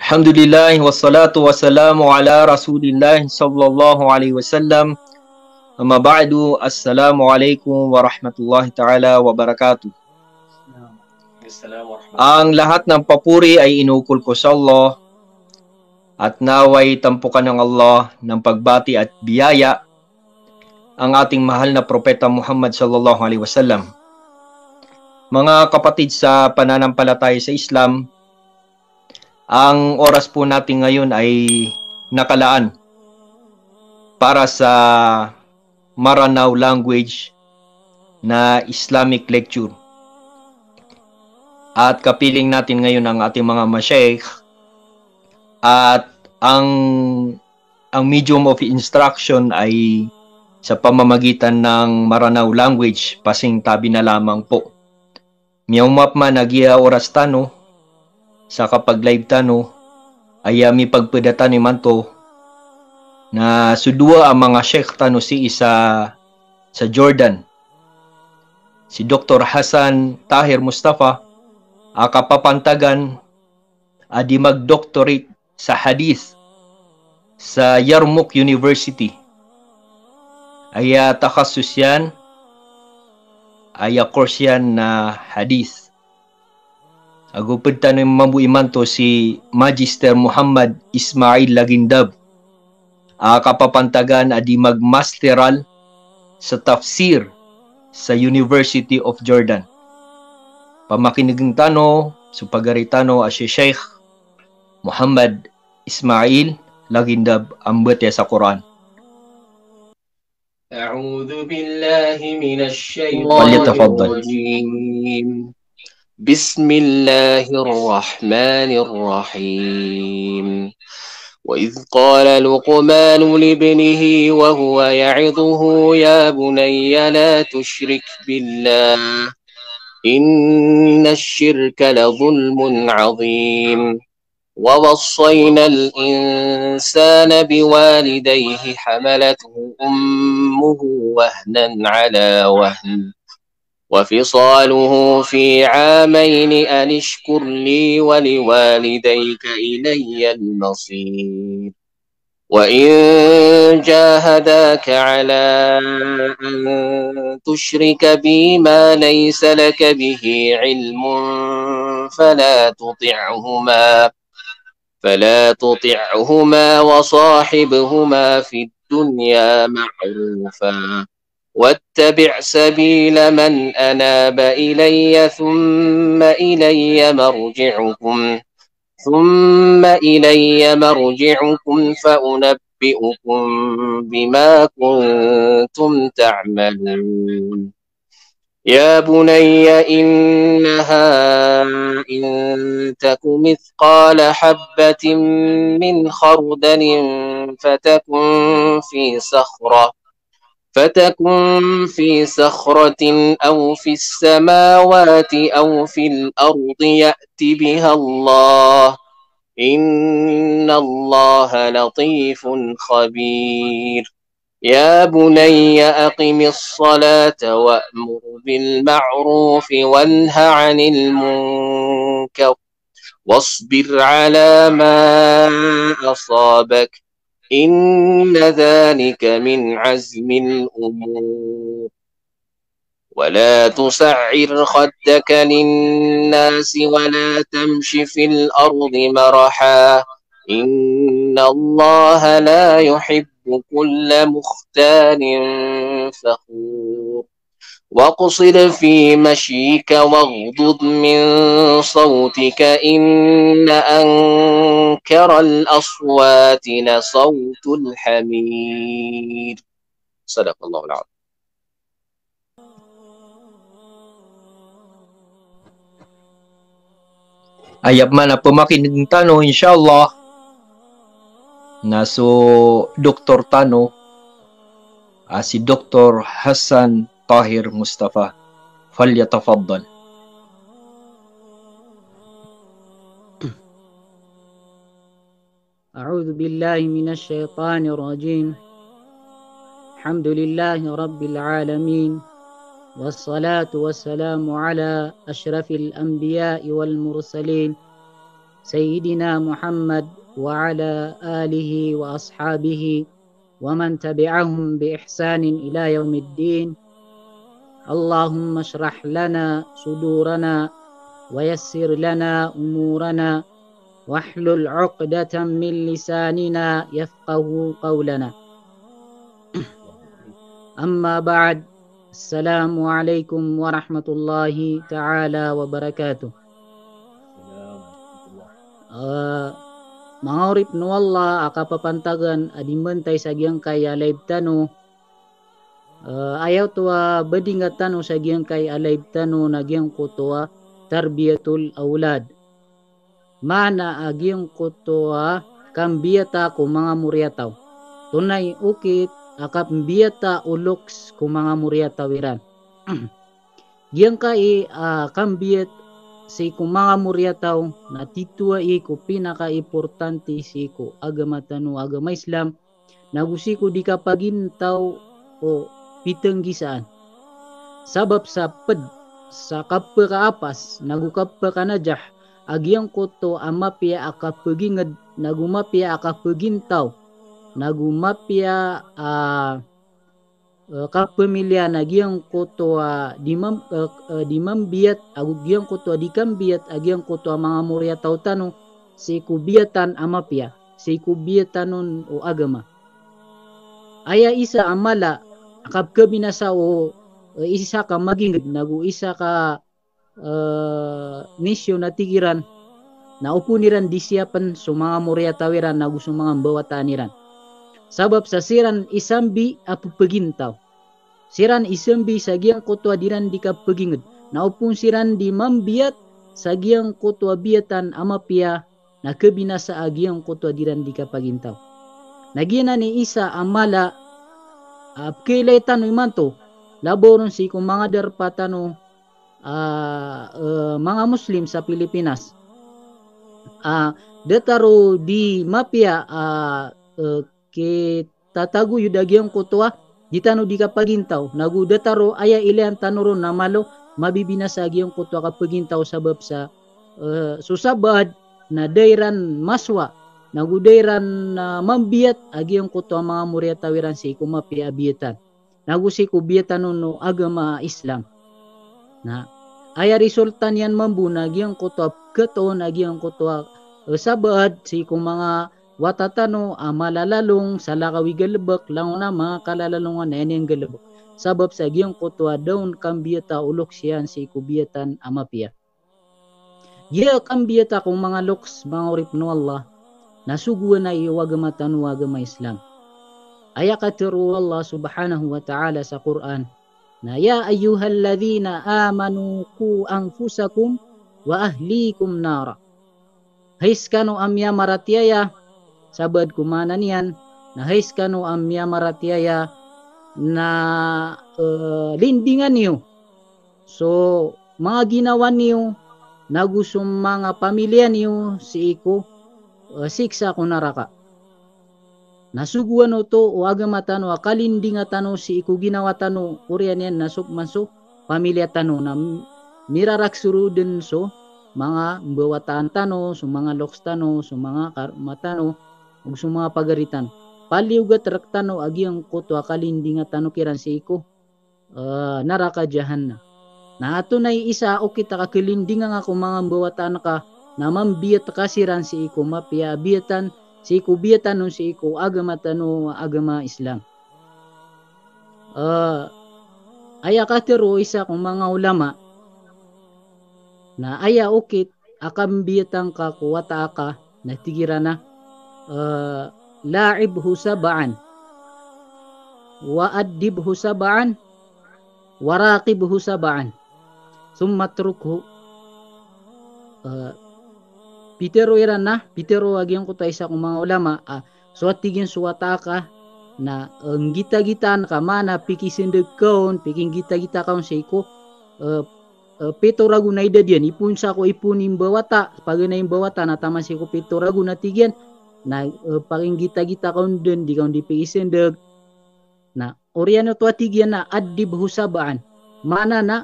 Alhamdulillah wassalatu wassalamu ala Rasulillah sallallahu alaihi wasallam. Amma ba'du, assalamualaikum warahmatullahi taala wabarakatuh. Ang lahat ng papuri ay inukol ko sa Allah at naway tampukan ng Allah ng pagbati at biyaya ang ating mahal na propeta Muhammad sallallahu alaihi wasallam. Mga kapatid sa pananampalataya sa Islam, ang oras po natin ngayon ay nakalaan para sa Maranao language na Islamic lecture. At kapiling natin ngayon ang ating mga masyaikh at ang medium of instruction ay sa pamamagitan ng Maranao language, pasing tabi na lamang po. Miyawmap man nagiya oras tano, sa kapag live tano, ay mi pagpadatan ni manto na sudua ang mga sheikh tano si isa sa Jordan. Si Dr. Hassan Tahir Mustafa, kapapantagan adi mag-doctorate sa hadith sa Yarmouk University. Ay takasus yan, ay course yan na hadith. Agupad tano yung mabuiman to si Magister Muhammad Ismail Lagindab. Kapapantagan adi magmasteral sa tafsir sa University of Jordan. Pamakiniging tano, supagaritano si Sheikh Muhammad Ismail Lagindab ambet sa Quran. A'udhu billahi minash shaitanir rajim. بسم الله الرحمن الرحيم وإذ قال لقمان لابنه وهو يعظه يا بني لا تشرك بالله إن الشرك لظلم عظيم ووصينا الإنسان بوالديه حملته أمه وهنا على وهن وفصاله في عامين أن اشكر لي ولوالديك إلي المصير وإن جاهداك على أن تشرك بي ما ليس لك به علم فلا تطعهما وصاحبهما في الدنيا معروفا واتبع سبيل من أناب إلي ثم إلي مرجعكم فأنبئكم بما كنتم تعملون يا بني إنها إن تك مثقال حبة من خردل فتكن في صخرة أو في السماوات أو في الأرض يأت بها الله إن الله لطيف خبير يا بني أقم الصلاة وأمر بالمعروف وانه عن المنكر واصبر على ما أصابك إن ذلك من عزم الأمور ولا تصعر خدك للناس ولا تمش في الأرض مرحا إن الله لا يحب كل مختال فخور واقصد في مشيك واغضض من صوتك إن أنكر الأصوات لصوت الحمير صدق الله العظيم. Ayap man na pumakinig tano inshallah naso Dr. Tano si Dr. Hassan Tahir Mustafa falyatafaddal. أعوذ بالله من الشيطان الرجيم الحمد لله رب العالمين والصلاة والسلام على أشرف الأنبياء والمرسلين سيدنا محمد وعلى آله وأصحابه ومن تبعهم بإحسان إلى يوم الدين. اللهم اشرح لنا صدورنا ويسر لنا أمورنا واحلل عقدة من لساننا يفقه قولنا. أما بعد، السلام عليكم ورحمة الله تعالى وبركاته. Mga urip no Allah akapapantagan adimentay sa giyang kay alayb tano. Ayaw tuwa badingat tano sa giyang kay alayb tano na giyang kutuwa tarbiyatul awlad. Mana agiyang kutuwa kambiyata ko mga muryataw. Tunay ukit akambiyata uloks ko mga muryatawiran. Giyang kay kambiyat si ko mga muryataw na titua ko pinaka-importante si ko agama tanu agama Islam nagusi ko di kapagintaw o pitenggisaan sabab sa sa kapakaapas nagukappakanajah agyang koto amapya akapagingad nagumapya akapagintaw nagumapya kapamilya nagyang koto dimambiyat agyang koto dikambiyat agyang koto mga muryataw tano si kubiyatan amapya si kubiyatanon o agama aya isa amala kapkabinasa o isa ka magingid nagu isa ka nisyo na tigiran na upuniran disiapan so mga muryatawiran nagu so mga bawataniran sabab sa siran isambi apupagintaw. Siran isambi sa giyang kutwa diran di kapagingad. Naupun siran di mambiyat sa giyang kutwa biyatan amapya na kabinasa agiyang kutwa diran di kapagintaw. Nagyana ni isa amala apkailaytan no imanto laboron si kung mga darpatano mga Muslim sa Pilipinas. Dataro di mapya tatago yudagyang kutwa ditano di kapagintaw nagudataro aya ilan tanuro na malo mabibinasagi ang kutwa kapagintaw sabab sa susabad na dayran maswa nagudayran mambiyat agi ang kutwa mga muryatawiran si kumapi abiyatan nagusi kubiyatan no agama Islam na aya resultan yan mambuna agi ang kutwa katon agi ang kutwa sabad si mga watatano malalalong sa lakawi galabak lang na mga kalalalungan na yan galabak sabab sa giyang kutwa daun kambiyata ulok siyan si kubiyatan amapya giya kambiyata kung mga loks mga urip no Allah nasuguan na iwagama tanu agama Islam aya katiru Allah subhanahu wa ta'ala sa Quran na ya ayyuhalladhina amanu ku anfusakum wa ahlikum nara hais kanu amya maratiaya sabad kumana niyan na hais kanu amya maratiaya na lindingan niyo so mga ginawa niyo nagusum mga pamilya niyo si iko siksa ko naraka nasuguan to o agama tano akalindinga tano si iko ginawa tano urian yan nasuk masuk pamilya tano na miraraksuruden so mga mbawatan tano so mga loks tano so mga matano ug sa mga pagaritan paliugat raktano agyang kutwa kalindinga tano kiran si iko naraka jahanna na ato na isa o kita kakalindinga nga kung mga bawatan ka na mambiyat kasiran si iko mapya biyatan si iko biyatan no si iko agama tano agama Islam aya katero isa kung mga ulama na aya ukit akambiyatan ka kuwata ka natigira na la'ibhu sab'an wa addibhu sab'an wa raqibhu sab'an summa trukhu pitero iran na pitero agyang ko tayo sa kung mga ulama so atigin suwata ka na ang gita-gitaan ka mana pikisindag kaon piking gita-gita kaon sa iko pito ragu na idadian ipun sa ko ipunin bawata pag na yung bawata na tama si ko pito ragu na tigyan na paring gita-gita kaon dun di kaon di pikisindag na oriano to atigyan na addib husabaan mana na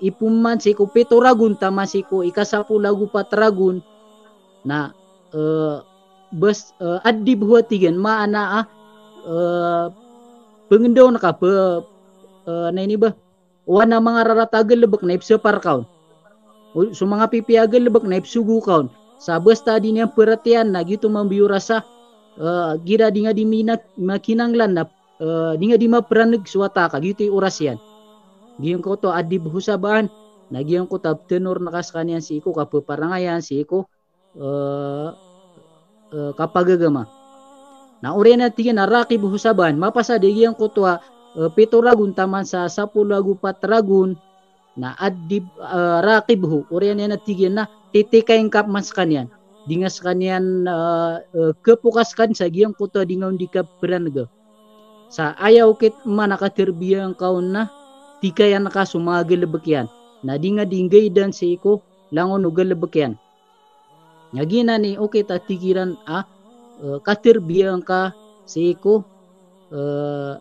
ipuman si ko pito ragun tama si ko ikasapu lagu patragun na adib huwa tigan maana pengendaw na ka na ini ba wana mga raratagal lebek na ipsepar kaun so mga pipiagal lebek na ipsugu kaun sa basta di niya perhatian na gitu mambiyo rasa gira di nga di makinanglan na di nga di maperanag suwata ka gitu oras yan giyong ko to adib husabaan na giyong ko tab tenor na kaskanian si iko kapaparangayan si iko kapagagama na uri na tingin na rakib husaban mapasa digiyang kutwa 7 ragun taman sa 10 lagu 4 ragun na adib rakib hu uri na tingin na titikain kap mas kanyan dingas kanyan kepukaskan sa giyang kutwa dingaw di kapranaga sa ayaw kit manakaterbiyang kaun na tikayan nakasumagalebekyan na dinga dinggay dan sa iko langon ugalebekyan ngagina ni okay ta tigiran katerbiyang ka siko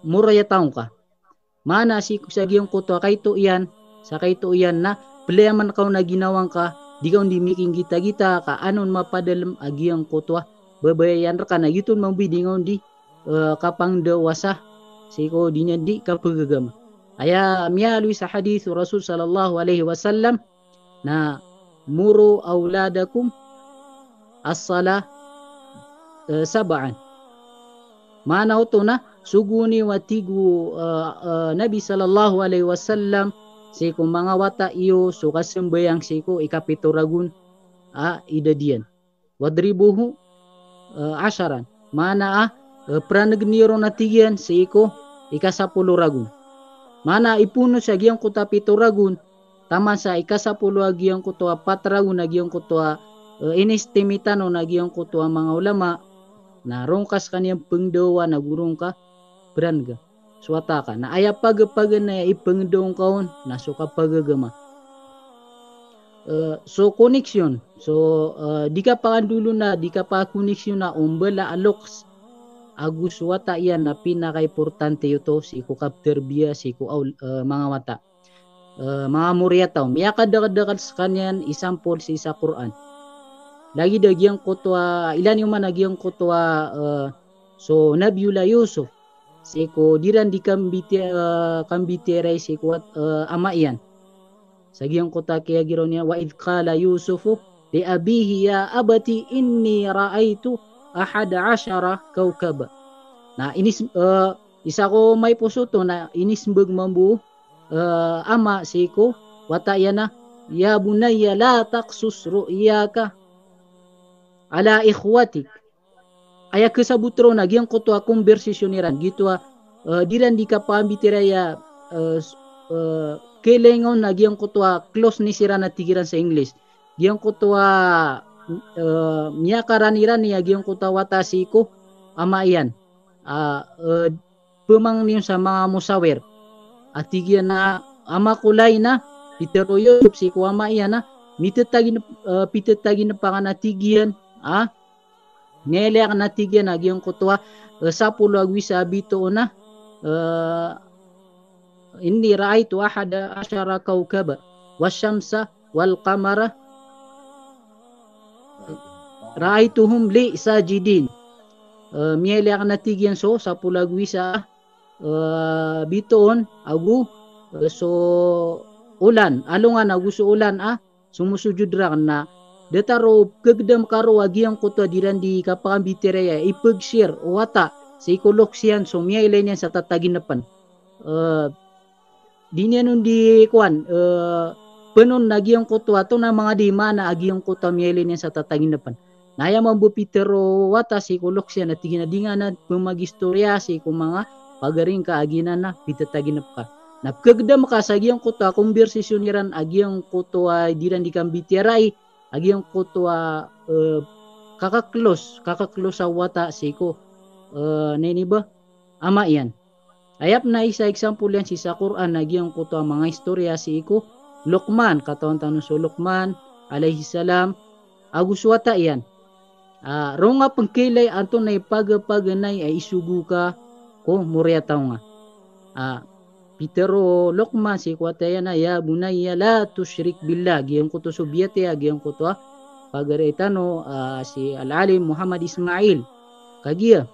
muraya taong ka mana siko sa giyong kutwa kayto iyan sa kayto iyan na pelayaman kaw na ginawang ka di kaw di miking gita-gita ka anon mapadalam agiyang kutwa babayan ka na yutun mambidingon di kapang dewasa siko dinya di kapagagama aya mialui sa hadis Rasul sallallahu alaihi wasallam na muru auladakum as-sala sab'an mana uto na suguni watigu Nabi sallallahu alaihi wasallam siku mga wata iyo so kasembayang siku ikapituragun idadian wadribuhu asharan mana pranagniro natigian siku ikasapuluh ragun mana ipuno sa giyang kuta pituragun tama sa ikasapuluh agiyang kuta patragun agiyang kuta inestimita no nagyang kuto ang mga ulama na rongkas kaniyang pengdawa na gurong ka beranga suwata ka na aya pagapagan na ipengdawang kaon na suka pagagama so connection so di ka pa dulo na di ka pa connection na umbala aloks agus wata yan na pinaka-importante ito si ko kapterbiya si ko mga wata mga muryataw miyakadakadakat sa kanyan isampol sa Quran lagi dagyang kutwa ilan yung managyang kutwa so Nabiullah Yusuf siko diran di kambitiray siko ama iyan sagyang kuta kaya giraw niya wa idh qala Yusufu li abihi ya abati inni ra'aytu 11 kawkaba na inis isa ko may puso to na inismbag mambu ama siko wata yana ya bunayya la taqsus ru'yaka ala ikhwatik aya kesabutro na giyang kuto konversasyoneran gitu diran di kapambitiraya kelengon na giyang kuto close ni sira na tigiran sa English giyang kuto miya karaniran niya giyang kuto watasi ko ama iyan pumang niyo sa mga musawer at tigiyan na ama kulay na piteroyo si ko ama iyan na pitetagi na panganatigian nele ang natigyan agiyong kutwa sa pulo agwisa bito na inni ra'aytu 11 kawkaba wasyamsa wal qamara ra'aytuhum li sajidin miele ang natigyan so sa pulo agwisa bitoon agu so ulan alungan agu so ulan sumusujud ra na detaro kagdam karo agiyang kuto diran di kapambitereya ipagshare wata sa ikoloksiyan so miyailay niya sa tataginapan di niya nun di kuan penon agiyang kuto ato na mga di mana agiyang kuto miyailay niya sa tataginapan naya mambupitero wata sa ikoloksiyan at ginadinga na pumagistorya sa mga pagaring ka aginan na pitataginap ka napkagdam ka sa agiyang kuto konversasyon niran agiyang kuto diran di kambiteray agiyang kutwa kakaklos sa wata siko nini ba ama iyan ayap na isa example yan si sa Quran agiyang kutwa mga istorya si iko Luqman katawan tanong so Luqman alayhi salam agus wata iyan ronga pangkilay anto na ipagapaganay ay isugu ka ko murya taw nga Pitero Luqman si kwataya na ya bunayya la tusyrik billah giyang kuto sobyete giyang kuto pagaretano si Al-Alim Muhammad Ismail kagia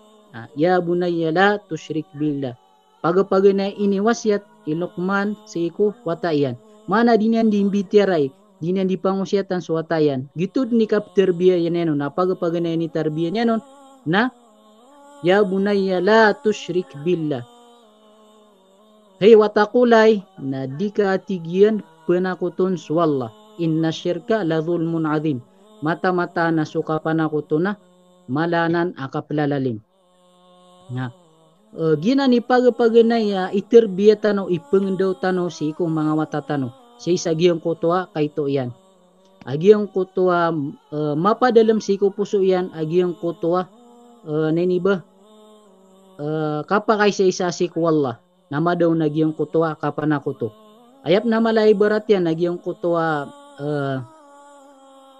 ya bunayya la tusyrik billah pagapagana ini wasiat ilokman seiku watayan mana dinian diimbitiarai dinian dipangusiatan suwatayan gitu ni kap terbiya yanenon na pagapagana ini terbiya yanon na ya bunayya la tusyrik billah hey watakulay na di ka atigian penakutun swallah inna syirka la zulmun azim mata-mata na suka panakutun na malanan akaplalalim nga gina ni pagapaganay iterbiya tano ipengendaw tano si ikong mga watatano sa isagiyang kutua kayto yan agiyang kutua mapadalam si iko puso yan agiyang kutua neniba kapakay sa isa si kuwallah nama daw nagyang kutua kapanakuto ayap na malay barat yan nagyang kutua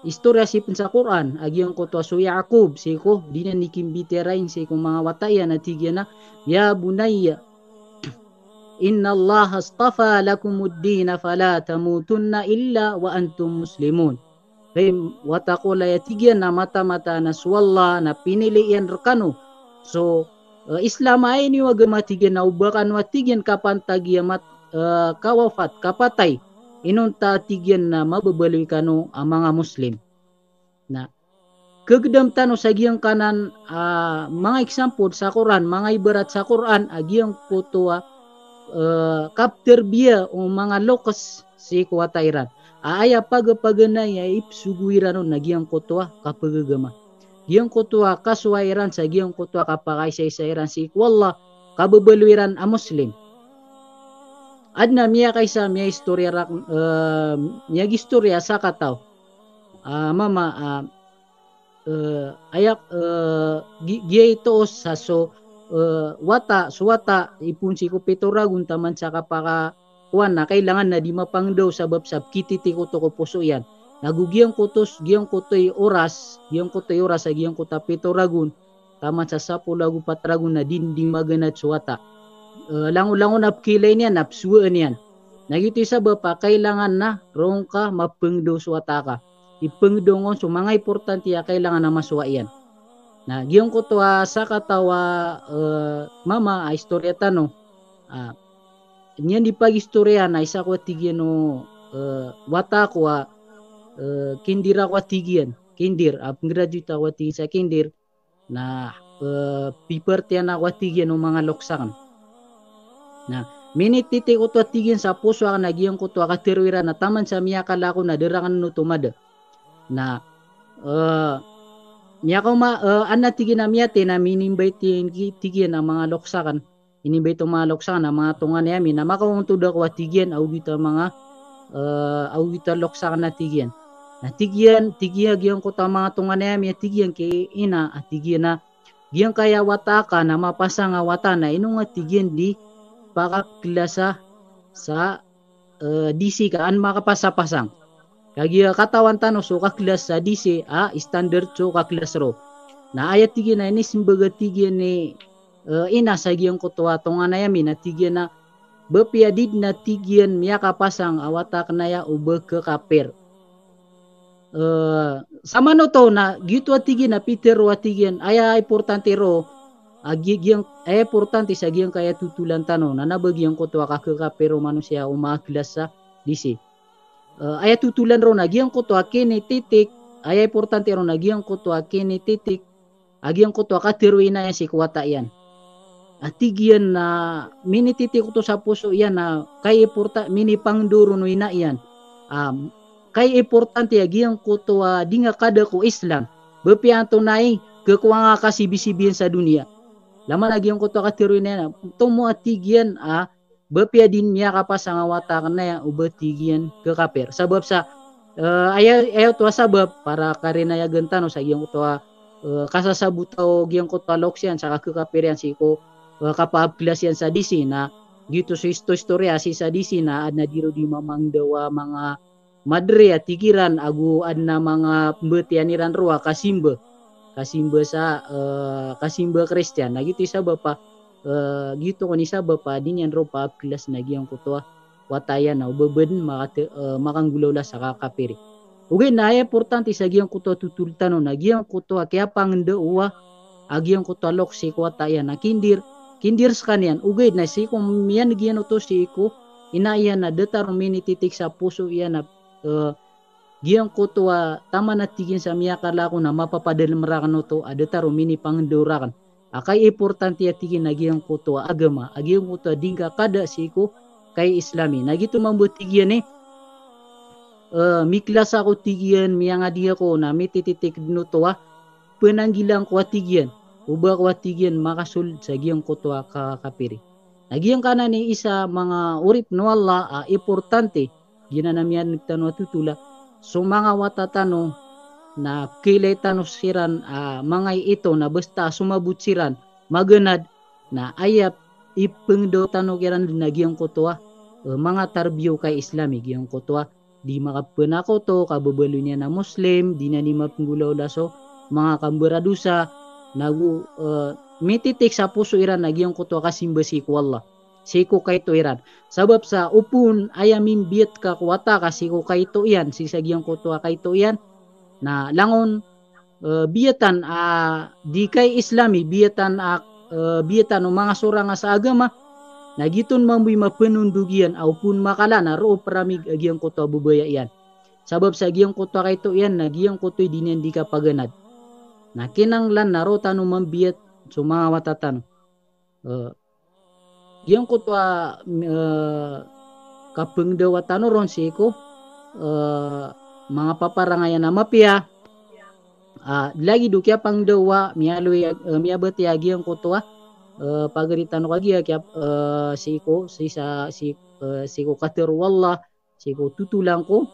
istorya sipin sa Quran agiyang kutua so Yaqub siko dinan nikimbiterain sa ikong mga watayan at higyan na ya bunayya inna Allah astafa lakumuddin fala tamutunna illa wa antum muslimun hey watakula yatigyan na mata-mata na swalla na pinilian rekano so Islam ay ni wag matigyan na ubakan watigyan kapantagiyamat kawafat kapatay inunta tigyan na mababaloy kano ang mga Muslim na kagdam tano sa giyang kanan mga example sa Quran mga ibarat sa Quran agiyang kutua kapterbiya o mga lokas si kuwatairan aya pagapaganay ay ipsuguiran na giyang kutua kapagagama giyang kutua kaswairan sa giyang kutua kapakay sa isairan si wallah kababaluiran a Muslim adna miya kaysa miya istorya miya istorya sa kataw mama ayak giya ito sa so suwata ipunsi ko petoragun taman sa kapaka kuan na kailangan na di mapangdaw sabab sab kititi ko to ko puso yan nagugiyang kutos giyang kutoy oras sa giyang kuta petoragun taman sa 10 lagu 4 ragun na dinding maganat suwata langon-langon napkilay niyan, napsuan niyan. Nagiti sa bapa, kailangan na rong ka mapengdo suwata ka. Ipengdo ngon so mga importante kailangan na masuwa yan. Na giyong ko to sa katawa mama istorya tano. Niyan di pag-istorya na isa ko tigyan wata ko kindira ko tigyan. Kindir, graduate ako tigyan sa kindir na pipertian ako tigyan ng mga loksakan. Na minititi ko to tigin sa puso ang nagyang ko to katirwira na taman sa miya kalako na derangan no tumada na miya ko ana tigin na miya te na minimbay tigin ang mga loksakan inimbay to mga loksakan ang mga tungan namin na makauntud ako tigin audita mga audita loksakan na tigin gyang ko to mga tungan namin tigin kay ina at tigin na gyang kaya wataka na mapasa nga wata na inong tigin di pakaklasa sa DC kaan makapasa-pasang kagi katawan tano so kaklas sa DC standard so kaklas ro na ayat tigin na ini simbaga tigin ni ina sa giyang kutuwa tonga na yamin na tigin na bepiadid na tigin miya kapasang awatak na ya ube ke kapir sama no to na gitu tigin na Peter wa tigin aya importante ro agiyang importante sa giyang kaya tutulan tano na nabagyang ko to kakapero manusia umaklas sa DC aya tutulan ro na giyang ko to kini titik aya importante ro na giyang ko to kini titik agiyang ko to katiruin na yan si kuwata yan atigyan na mini titik ko to sa puso yan na kay importante mini pangduro no ina yan kay importante agiyang ko to di nga kada ko Islam bepian tunay kekuwang kasibisibihan sa dunia lama lagi yung kuto katiruin na yan tumo atigyan bapya din niya kapas ang awatakan na yan ubatigyan kakapir sabab sa ayaw to sabab para karina yagan no sa giyang kuto kasasabutaw giyang kuto loksyan sa kakapir yan si ko kapaplas yan sa DC na gito sa istorya si sa DC na adna diro di mamangdawa mga madre at tigiran agu adna mga mbetianiran ruwa kasimba sa kasimba Christian na gitu isa bapa gitu ko ni sa bapa din yan ro pa kelas na giyang kuto watayan na ubeben makanggulaw la sa kakapiri Uge na ay importante sa giyang kuto tutultano na giyang kuto kaya pangendo uwa agiyang kuto lok si ko tayan na kindir skanian uge na si ko miyan giyang to si ko inaiyan na detar minititik sa puso iyan na giyang kuto tama na tigin sa miya kala ko na mapapadal marakan to adetar mini pangdurakan akay importante ya tigin na giyang kuto agama agiyang kuto dingka kada si ko kay islami nagito mambutigyan miklas ako tigian miyang adia ko na mitititik no to penanggilang ko tigian uba ko tigian makasul sa giyang ko to kapiri nagiyang kana ni isa mga urip no Allah importante ginanamian nagtano tutula so mga watatano na kilay tano siran mga ito na basta sumabut siran maganad na ayap ipengdo tano kiran nagiyang ko to mga tarbiyo kay islami giyang ko to di makapena ko to kababalo niya na Muslim di na ni mapunggulaw laso mga kamburadusa nagu mititik sa puso iran nagyang ko to kasimba si ko Allah si ko kay to iran sabab sa upun ayamin biet ka kuwata kasi ko kay to iyan si sagyang ko to kay to iyan na langon bietan di kay islami bietan bietan o mga surang sa agama nagiton mambuy mapenundugian au pun makala na ro paramig agiyang kuto bubaya iyan sabab sa agiyang kuto kay to iyan nagiyang kuto dinen di ka paganad na kinanglan na ro tano mambiet so mga watatano giyang kuto kapengdawa tano ron siko mga paparangayan na mapia lagi dukya pangdawa mialoy miabati agiyang kuto pagaritan ko kaya siko kater wallah siko tutulang ko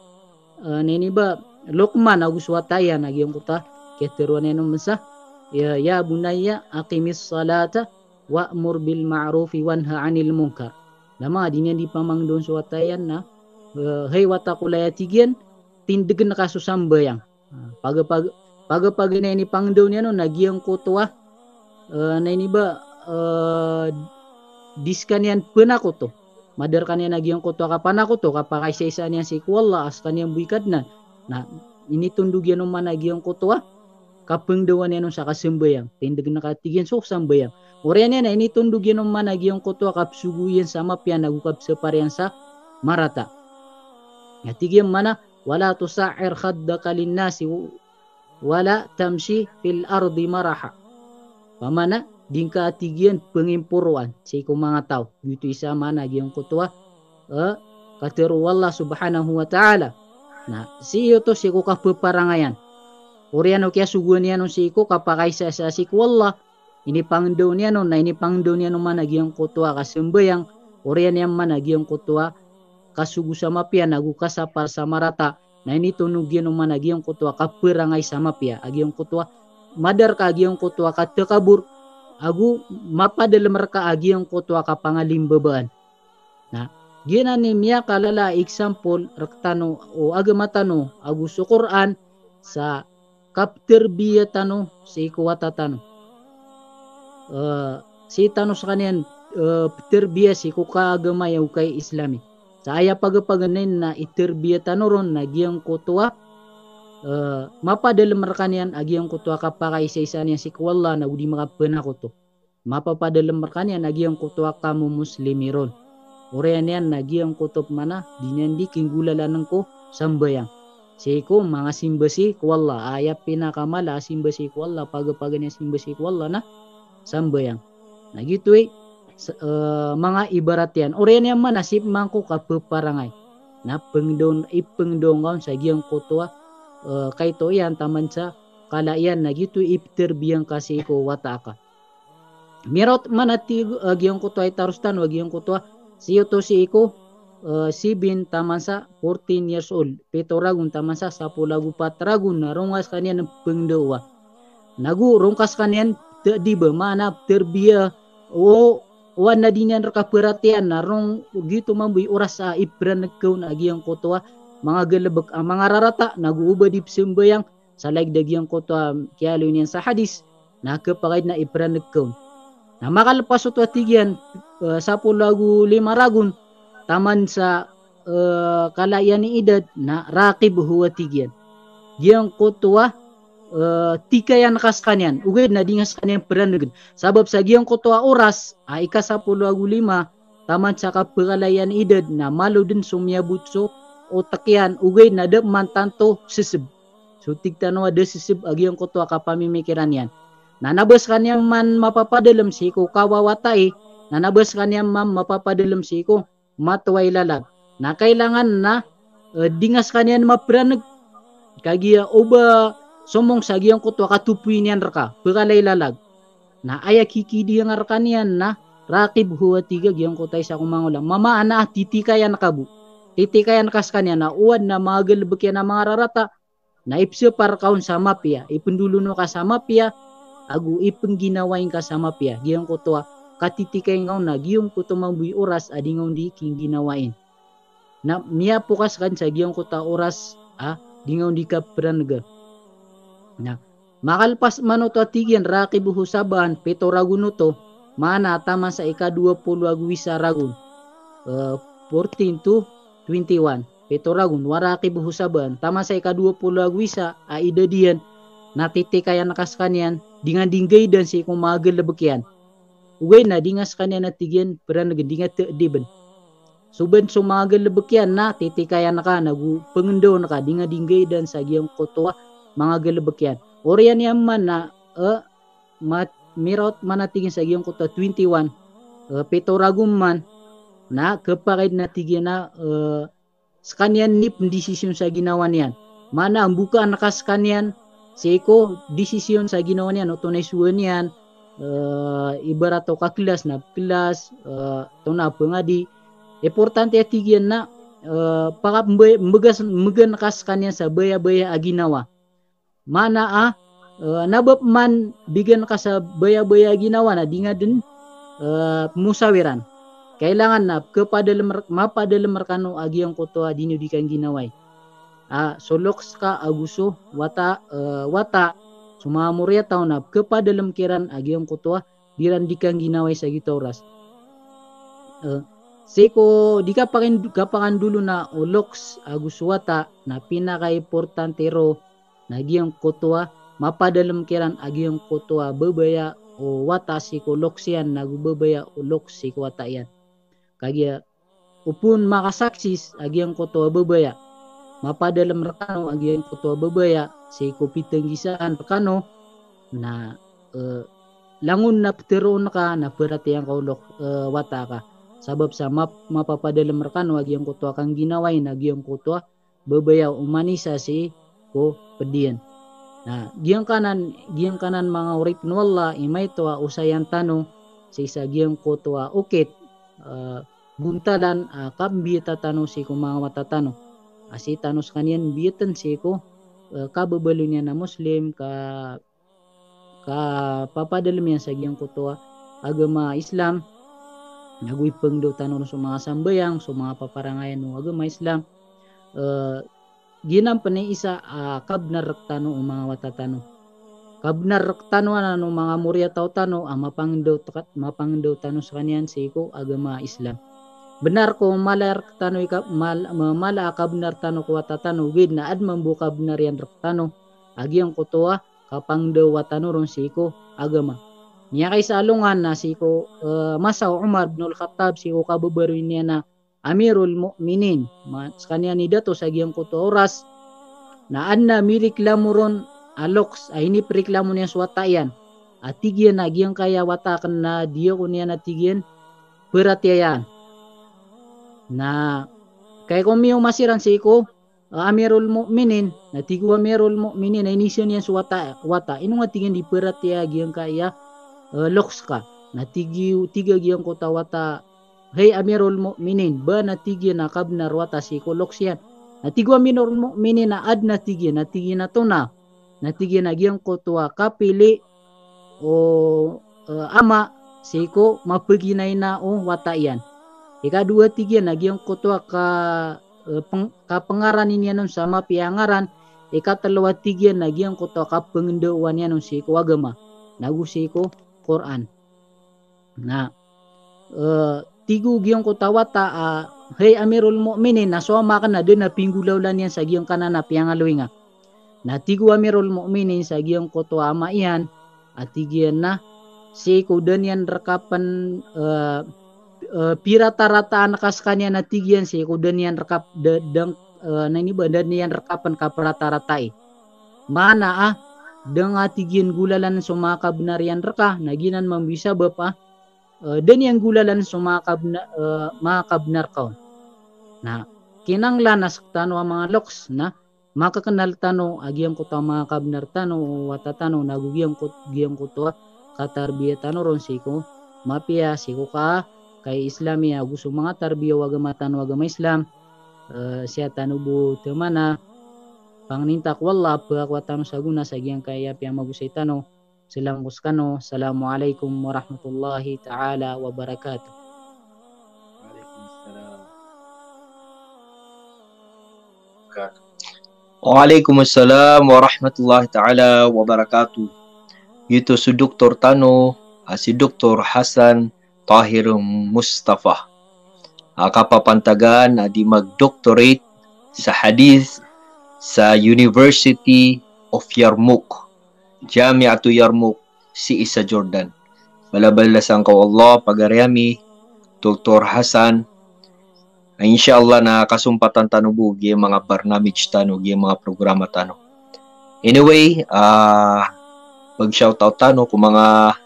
nini ba Luqman agus wataya nagyong kuta keteruan eno masa ya bunayya aqimis salata wa'mur bil ma'rufi wanha 'anil munkar lama dinyan di pamangdon suwatayan na hey watakulaya tigian tindegen nakasusamba yang pag ni pangdon niya no nagyang kutuwa na ini ba diskanian penako to madar kanian nagyang kuto kapanako to kapakay sa isa niya si kuwala as kaniang buikad na ini tundugyan ng managyang kuto kapengdawan niya sa kasembayang tindag nakatigyan so sambayang orian niya na ini tundugyan ng managyang kuto kapsuguyan sa mapyan nagukap sa parehan sa marata natigyan mana wala tusa'ir khaddaka linnasi wala tamshi fil ardi maraha pamana dingka atigian pengimpuruan sa ikong mga tao gitu isa man agiyang kutuwa kateru Allah subhanahu wa ta'ala na siyo to si ko kapaparangayan orian o kaya suguan niya no si ko kapakay sa si ko Allah ini pangdaw niya no na ini pangdaw niya no man agiyang kutuwa kasembayang orian niya man agiyang kutuwa kasugu sa mapya nagukasapar sa marata na ini tunugyan no man agiyang kutuwa kaparangay sa mapya agiyang kutuwa madar ka agiyang kutuwa katakabur agu mapadal mereka agi yang kutua kapangalim babaan na gina ni miya kalala example rektano o agama tano agu sa Quran sa kapterbiya tano si kuwata tano si tano sa kanyan terbiya si kuka agama yaw kay islami sa aya pagapaganin na iterbiya tano ron na giyang kutua mapadal merkanian agiyang kutua kapakay sa isa niya si kuwala na udi makapena ko to mapapadal merkanian agiyang kutua kamu muslimiron orian yan agiyang kutop mana dinyan di kinggulalan ko sambayang siko mga simbasi kuwala ayap pinakamala simbasi kuwala pagapagan niya simbasi kuwala na sambayang na gitu mga ibarat yan orian yan man nasip man ko kapaparangay na ipengdong sa agiyang kutua kay to yan taman sa kalaian na gitu ipterbiyang kasi ko wataka mirot man at agiyang kuto ay tarustan agiyang kuto siyo to si iko sibin taman sa 14 years old pito ragun taman sa 10 ragun na rungas kanyan ng pengdawa nagu rungkas kanyan di ba mana terbiya o wan na dinyan rakaperatian na rong gitu mambuy oras sa ibran nagkaw na agiyang kuto mga galabag ang mga rarata naguubad ipsembayang sa lagdagyang ko to kiyalo niyan sa hadis nakapagay na ipranagkaw na makalpas ito atigyan sa pulagu 5 ragun taman sa kalayan ni edad na rakib huwa tigyan giyang kutwa tikayan kas kanyan ugay na dingas kanyan peraneged sabab sa giyang kutwa oras ika-15 taman sa kapagalayan edad na malo din sumyabutso o takyan ugay na de mantanto sisib so tigtanwa de sisib agiyang kutwa kapamimikiran yan nanabas kanyang man mapapadalam si ko kawawatay nanabas kanyang man mapapadalam si ko matuway lalag na kailangan na dingas kanyan mapraneg kagiya oba somong sa giyang kutwa katupuy niyan raka pekalay lalag na aya kikidi nga rakanian na rakib huwa tiga giyang kutay sa kumangulang mama ana titikayan kabu titikayan kas kanya na uwan na magal bekyan na mga rarata na ipse par kaun sa mapya ipendulo no ka sa mapya agu ipengginawain ka sa mapya giyang kutwa katitikayan kaun na giyong kutwa mambuy oras adingaw di king ginawain na miya pukas kan sa giyang kutwa oras dingaw di ka pranega na makalpas mano to atigyan rakib husaban peto raguno to mana tama sa ika-20 agwisa ragun 14 to 21 peto ragun warakib husaban tama sa ika-20 agwisa idadian natitikayan nakas kanyan dengan dinggay dan si kumagal labekyan ugay na dingas kanyan natigyan peran dingat diben suben sumagal labekyan na titikayan naka nagu pengendo naka dengan dinggay dan sa giyang kutwa mga galabakyan. Oriyan yan man na mirot manatigin sa giyong kutwa 21 peto ragum man na kapakid natigin na sa kanyan nip desisyon sa ginawa niyan. Mana ang buka nakas kanyan seko desisyon sa ginawa niyan o tunay suwan niyan ibarat o kaklas na kelas tuna pengadi importante atigin na pakap megan nakas kanyan sa baya-baya aginawa. Mana nabab man bigyan ka sa baya-baya ginawa na di nga din musawiran kailangan na mapadalam markano agiyang kutwa dino di kang ginaway soloks ka aguso wata sumamurya tao na kapadalam kiran agiyang kutwa diran di kang ginaway sa gitoras seko di ka pakandulo na oloks aguso wata na pinaka-importante ro na agiyang kutwa mapadalam kiran agiyang kutwa babaya o wata si koloksian nagbabaya o loks si wata yan kagya upun makasaksis agiyang kutwa babaya mapadalam rakano agiyang kutwa babaya si kupitang gisaan rakano na langun na pteron ka na perhatian ka wata ka sabab sa mapapadalam rakano agiyang kutwa kang ginaway na agiyang kutwa babaya umanisa si ko pedian na giyang kanan mga urip nuwala imay to usayan tanong sa isa giyang kutwa ukit buntadan kambita tanong si ko mga matatano asi tanos kanyan biyetan si ko kababalo niya na muslim ka papadalam yan sa giyang kutwa agama Islam nagwipeng daw tanong sa mga sambayang sa mga paparangayan ng agama Islam ginam panay isa kabnar rektano o mga watatano kabnar rektano na no mga murya tao tano mapangdaw tano sa kanyan siko agama Islam benar ko mala rektano mala kabnar tano ko watatano gid na ad mambu kabnar yan rektano agiyang kutwa kapangdaw watano ron siko agama niya kay sa alungan na siko Masa Umar bin Al-Khattab siko kababaroy niya na Amirul Mu'minin sa kanya ni dato sa giyang kutwa oras na anna milik lamuron aloks ay ni reklamo niya sa wata yan at tigyan na giyang kaya wata kan na diyo ko niya na tigyan peratyayan na kaya kung miyong masiran si ko Amirul Mu'minin na tigo Amirul Mu'minin na inisyon niya sa wata ino nga tigyan di peratya giyang kaya loks ka na tiga giyang kutwa wata Hey Amirul Mu'minin ba natigyan na kabnar wata si koloks yan natigwa Amirul Mu'minin na ad natigyan na tuna natigyan na giyang kutwa kapili o ama si ko mapaginay na o wata yan ikadua tigyan na giyang kutwa kapangaran niya nun sa mapiangaran ikatalawa tigyan na giyang kutwa kapangindawan yan nun si ko agama nagusi ko Quran na tigu giyong kutawata hey Amirul Mu'minin na soma ka na din na pinggulaw lang yan sa giyong kanana piyangaluwi nga Natigu Amirul Mukminin sa giyang koto ama iyan at tigian na si kudan yan rekapan pirata-rata nakas kanya natigian si kudan yan rekap dang nani badan yan rekapan kaparata-ratai. Mana deng atigian gulalan sumaka benarian reka naginan mambisa bapa dan yang gulalan sumaka benar kaon. Nah, kinanglan nas tano mga loks na makakenal tano agiam kota mga kabnar tano watatano nagugiyam kuto katarbiya tano ron siko mapia siko ka kay Islamia gusto mga tarbiya wagama tano wagama Islam siya tano bu temana pangnintak wala pagwatano saguna sa giyang kaya pia magusay tano silang muskano. Assalamualaikum warahmatullahi taala wabarakatuh. Waalaikumsalam warahmatullahi taala wabarakatuh. Itu si Dr. Tano, si Dr. Hasan Tahir Mustafa. Kapapantagan di mag-doctorate sa hadith sa University of Yarmouk, Jami'atu Yarmouk, si Isa Jordan. Balabalasan ko Allah pagaryami Dr. Hasan. Inshallah na kasumpatan tano bu gi mga barnamij tano gi mga programa tano. Anyway, mag shoutout tano kung mga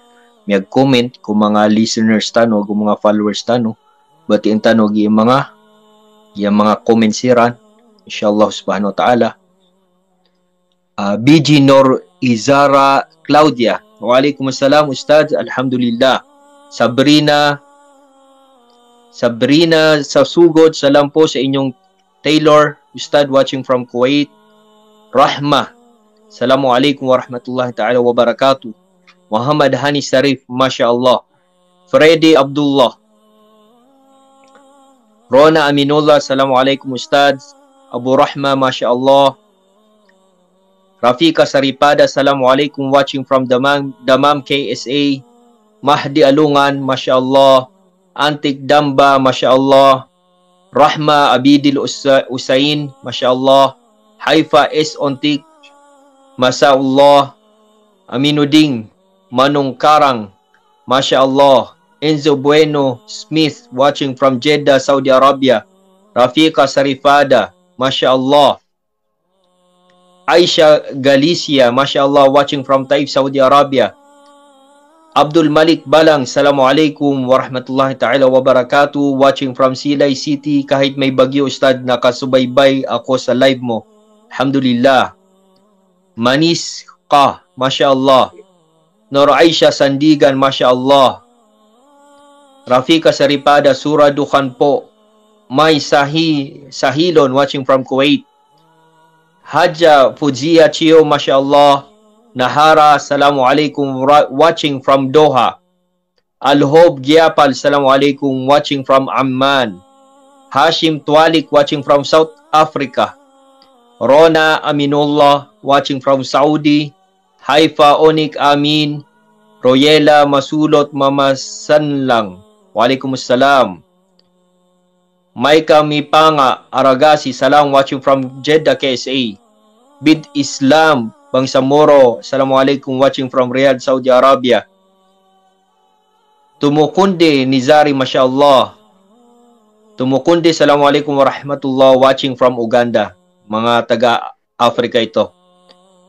mag-comment kung mga listeners tano kung mga followers tano batiin tano gi mga comment siran inshallah subhanahu wa ta'ala. BG Nor Izara Claudia. Waalaikumsalam Ustad, alhamdulillah. Sabrina sa sugod, salam po sa inyong Taylor, Ustad watching from Kuwait. Rahma, Assalamualaikum warahmatullahi ta'ala wabarakatuh. Muhammad Hani Sarif, Masya Allah. Freddy Abdullah. Rona Aminullah, Assalamualaikum Ustad. Abu Rahma, Masya Allah. Rafika Saripada, Assalamualaikum watching from Damam KSA. Mahdi Alungan, Masya Allah. Antik Damba, Masya Allah. Rahma Abidil Usain, Masya Allah. Haifa S. Ontik, Masya Allah. Aminuding Manung Karang, Masya Allah. Enzo Bueno Smith, watching from Jeddah, Saudi Arabia. Rafika Sarifada, Masya Allah. Aisha Galicia, Masya Allah, watching from Taif, Saudi Arabia. Abdul Malik Balang, Assalamualaikum warahmatullahi ta'ala wabarakatuh. Watching from Silay City. Kahit may bagyo, Ustad, nakasubaybay ako sa live mo. Alhamdulillah. Manis Ka, Masya Allah. Nur Aisha Sandigan, Masya Allah. Rafika Saripada, Surah Dukhan po. May Sahilon, watching from Kuwait. Haja Fuzia Chio, Masya Allah. Nahara, Assalamualaikum, watching from Doha. Alhob Giapal, Assalamualaikum, watching from Amman. Hashim Twalik, watching from South Africa. Rona Aminullah, watching from Saudi. Haifa Onik Amin. Royela Masulot Mama Sanlang, Waalaikumsalam. Maika Mipanga Aragasi, salam, watching from Jeddah KSA. Bid Islam Bangsamoro, Assalamualaikum, watching from Riyadh, Saudi Arabia. Tumukunde Nizari, Masya Allah. Tumukunde, Assalamualaikum warahmatullah, watching from Uganda. Mga taga-Africa ito.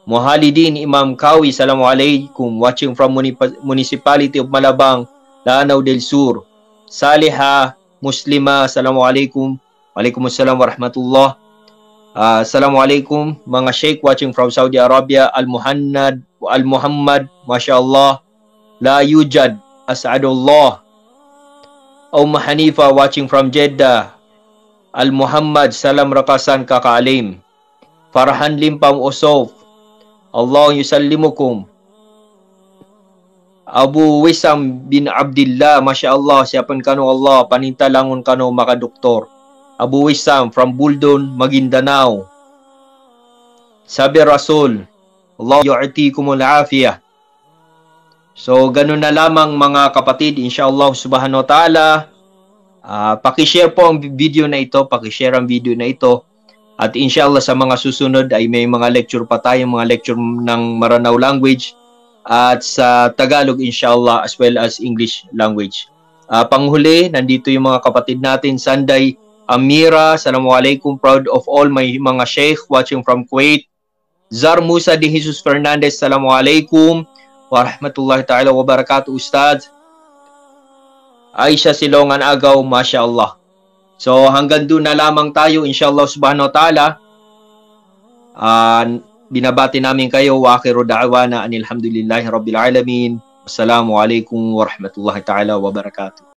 Muhalidin Imam Kawi, Assalamualaikum, watching from Municipality of Malabang, Lanao del Sur. Saliha Muslima, Assalamualaikum. Waalaikumsalam warahmatullah. Assalamualaikum mga sheikh watching from Saudi Arabia. Al-Muhammad, Masya Allah. La Yujad, As'adullah. Hanifa watching from Jeddah. Al-Muhammad, salam rakasan kakaalim. Farhan Limpam Osof, Allah yusallimukum. Abu Wisam bin Abdillah, Masya Allah, siapan kano Allah, panintalangon kano makadoktor. Abu Wisam from Buldon, Maguindanao. Sabi Rasul, Allah yu'tikumul afiyah. So, ganun na lamang mga kapatid, insyaAllah subhanahu wa ta'ala. Pakishare po ang video na ito, pakishare ang video na ito At inshallah sa mga susunod ay may mga lecture pa tayo, mga lecture ng Maranao language at sa Tagalog inshallah as well as English language. Panghuli, nandito yung mga kapatid natin, Sanday Amira, Assalamualaikum, proud of all my mga sheikh watching from Kuwait. Zar Musa de Jesus Fernandez, Assalamualaikum wa rahmatullahi ta'ala wa barakatuh, Ustad. Aisha Silongan Agaw, Masya Allah. So hanggang doon na lamang tayo, inshallah subhanahu wa ta'ala. Binabati namin kayo, wa akhiru da'wana anilhamdulillahi rabbil alamin. Assalamualaikum warahmatullahi ta'ala wabarakatuh.